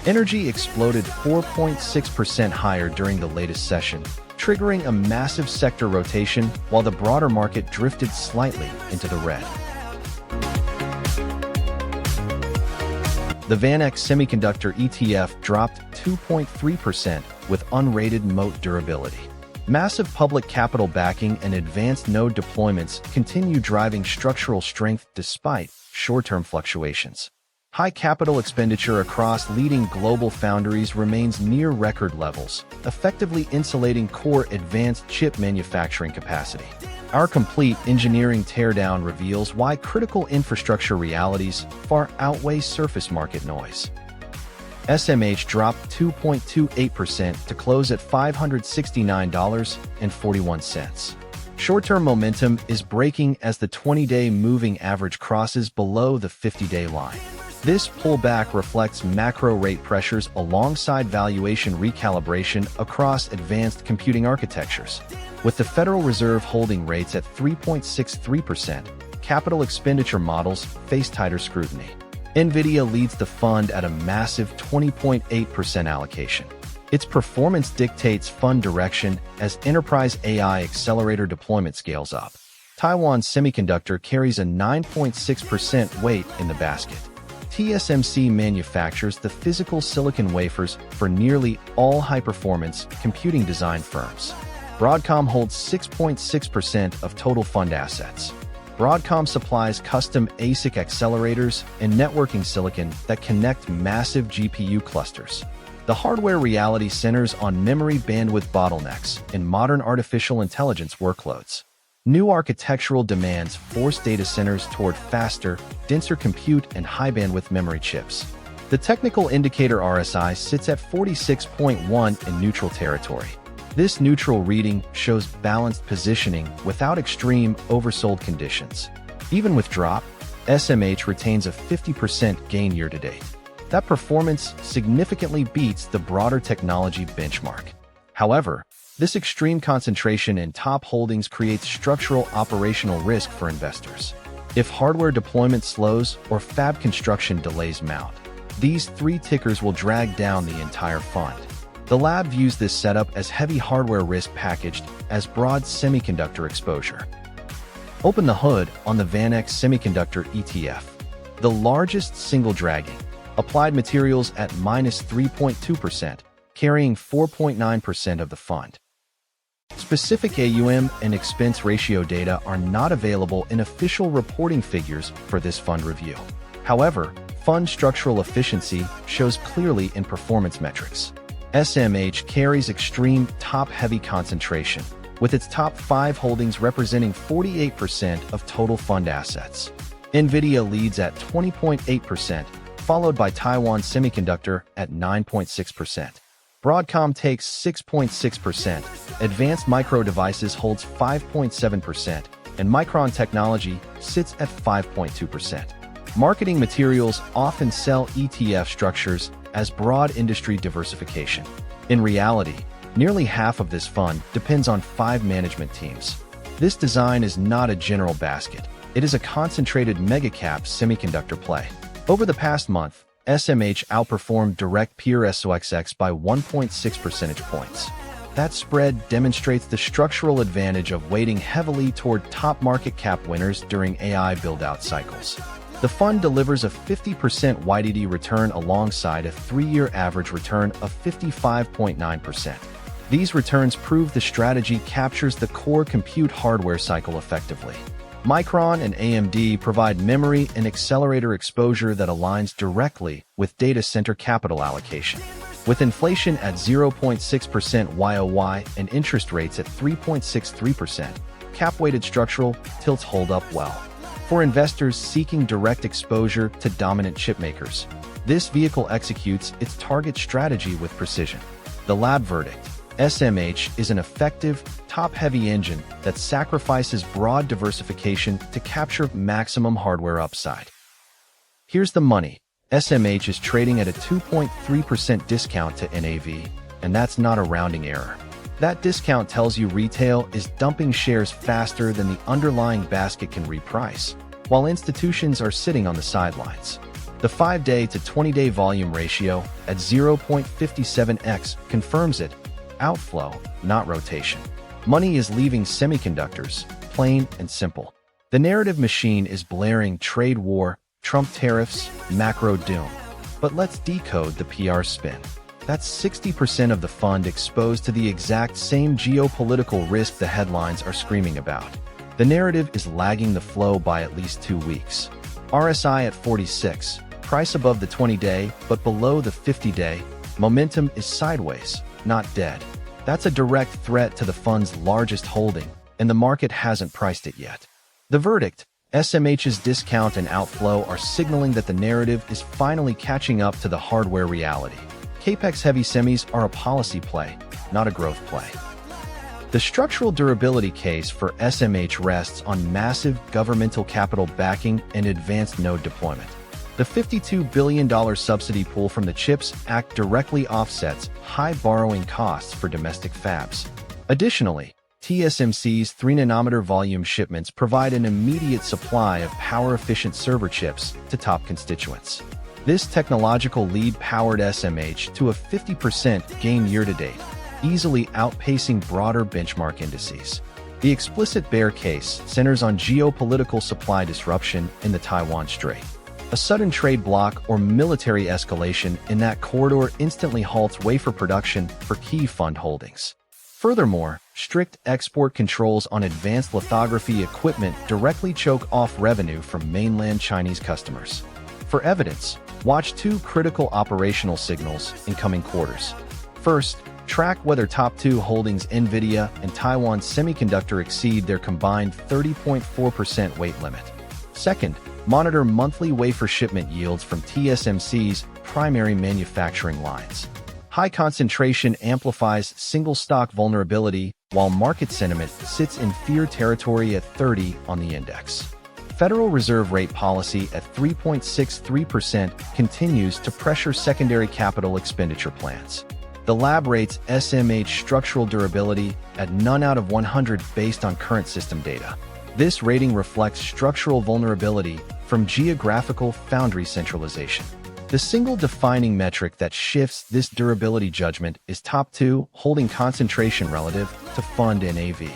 Energy exploded 4.6% higher during the latest session, triggering a massive sector rotation while the broader market drifted slightly into the red. The VanEck Semiconductor ETF dropped 2.3% with unrated moat durability. Massive public capital backing and advanced node deployments continue driving structural strength despite short-term fluctuations. High capital expenditure across leading global foundries remains near record levels, effectively insulating core advanced chip manufacturing capacity. Our complete engineering teardown reveals why critical infrastructure realities far outweigh surface market noise. SMH dropped 2.28% to close at $569.41. Short-term momentum is breaking as the 20-day moving average crosses below the 50-day line. This pullback reflects macro rate pressures alongside valuation recalibration across advanced computing architectures. With the Federal Reserve holding rates at 3.63%, capital expenditure models face tighter scrutiny. NVIDIA leads the fund at a massive 20.8% allocation. Its performance dictates fund direction as enterprise AI accelerator deployment scales up. Taiwan Semiconductor carries a 9.6% weight in the basket. TSMC manufactures the physical silicon wafers for nearly all high-performance computing design firms. Broadcom holds 6.6% of total fund assets. Broadcom supplies custom ASIC accelerators and networking silicon that connect massive GPU clusters. The hardware reality centers on memory bandwidth bottlenecks in modern artificial intelligence workloads. New architectural demands force data centers toward faster, denser compute and high-bandwidth memory chips. The technical indicator RSI sits at 46.1 in neutral territory. This neutral reading shows balanced positioning without extreme oversold conditions. Even with drop, SMH retains a 50% gain year-to-date. That performance significantly beats the broader technology benchmark. However, this extreme concentration in top holdings creates structural operational risk for investors. If hardware deployment slows or fab construction delays mount, these three tickers will drag down the entire fund. The lab views this setup as heavy hardware risk packaged as broad semiconductor exposure. Open the hood on the VanEck Semiconductor ETF. The largest single dragging. Applied Materials at -3.2%, carrying 4.9% of the fund. Specific AUM and expense ratio data are not available in official reporting figures for this fund review. However, fund structural efficiency shows clearly in performance metrics. SMH carries extreme top-heavy concentration, with its top 5 holdings representing 48% of total fund assets. NVIDIA leads at 20.8%, followed by Taiwan Semiconductor at 9.6%. Broadcom takes 6.6%, Advanced Micro Devices holds 5.7%, and Micron Technology sits at 5.2%. Marketing materials often sell ETF structures as broad industry diversification. In reality, nearly half of this fund depends on 5 management teams. This design is not a general basket. It is a concentrated mega-cap semiconductor play. Over the past month, SMH outperformed direct peer SOXX by 1.6 percentage points. That spread demonstrates the structural advantage of weighting heavily toward top market cap winners during AI build-out cycles. The fund delivers a 50% YTD return alongside a 3-year average return of 55.9%. These returns prove the strategy captures the core compute hardware cycle effectively. Micron and AMD provide memory and accelerator exposure that aligns directly with data center capital allocation. With inflation at 0.6% YOY and interest rates at 3.63%, cap-weighted structural tilts hold up well. For investors seeking direct exposure to dominant chipmakers, this vehicle executes its target strategy with precision. The lab verdict: SMH is an effective, top-heavy engine that sacrifices broad diversification to capture maximum hardware upside. Here's the money. SMH is trading at a 2.3% discount to NAV, and that's not a rounding error. That discount tells you retail is dumping shares faster than the underlying basket can reprice, while institutions are sitting on the sidelines. The 5-day to 20-day volume ratio at 0.57x confirms it. Outflow, not rotation. Money is leaving semiconductors, plain and simple. The narrative machine is blaring trade war, Trump tariffs, macro doom. But let's decode the PR spin. That's 60% of the fund exposed to the exact same geopolitical risk the headlines are screaming about. The narrative is lagging the flow by at least 2 weeks. RSI at 46, price above the 20-day but below the 50-day. Momentum is sideways, not dead. That's a direct threat to the fund's largest holding, and the market hasn't priced it yet. The verdict: SMH's discount and outflow are signaling that the narrative is finally catching up to the hardware reality. Capex-heavy semis are a policy play, not a growth play. The structural durability case for SMH rests on massive governmental capital backing and advanced node deployment. The $52 billion subsidy pool from the CHIPS Act directly offsets high borrowing costs for domestic fabs. Additionally, TSMC's 3nm volume shipments provide an immediate supply of power-efficient server chips to top constituents. This technological lead powered SMH to a 50% gain year-to-date, easily outpacing broader benchmark indices. The explicit bear case centers on geopolitical supply disruption in the Taiwan Strait. A sudden trade block or military escalation in that corridor instantly halts wafer production for key fund holdings. Furthermore, strict export controls on advanced lithography equipment directly choke off revenue from mainland Chinese customers. For evidence, watch 2 critical operational signals in coming quarters. First, track whether top 2 holdings NVIDIA and Taiwan Semiconductor exceed their combined 30.4% weight limit. Second, monitor monthly wafer shipment yields from TSMC's primary manufacturing lines. High concentration amplifies single stock vulnerability, while market sentiment sits in fear territory at 30 on the index. Federal Reserve rate policy at 3.63% continues to pressure secondary capital expenditure plans. The lab rates SMH structural durability at none out of 100 based on current system data. This rating reflects structural vulnerability from geographical foundry centralization. The single defining metric that shifts this durability judgment is top 2 holding concentration relative to fund NAV.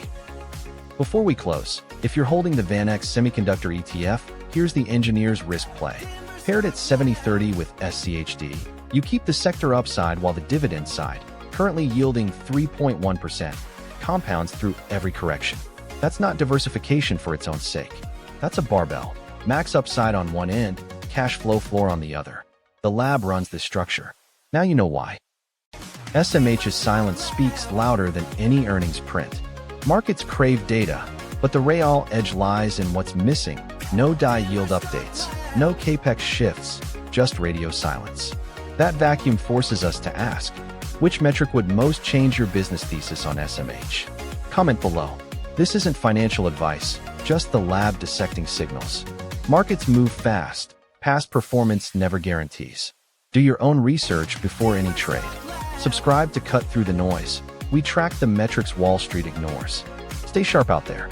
Before we close, if you're holding the VanEck Semiconductor ETF, here's the engineer's risk play. Paired at 70/30 with SCHD, you keep the sector upside while the dividend side, currently yielding 3.1%, compounds through every correction. That's not diversification for its own sake. That's a barbell. Max upside on one end, cash flow floor on the other. The lab runs this structure. Now you know why. SMH's silence speaks louder than any earnings print. Markets crave data, but the real edge lies in what's missing. No DI yield updates, no capex shifts, just radio silence. That vacuum forces us to ask, which metric would most change your business thesis on SMH? Comment below. This isn't financial advice, just the lab dissecting signals. Markets move fast. Past performance never guarantees. Do your own research before any trade. Subscribe to cut through the noise. We track the metrics Wall Street ignores. Stay sharp out there.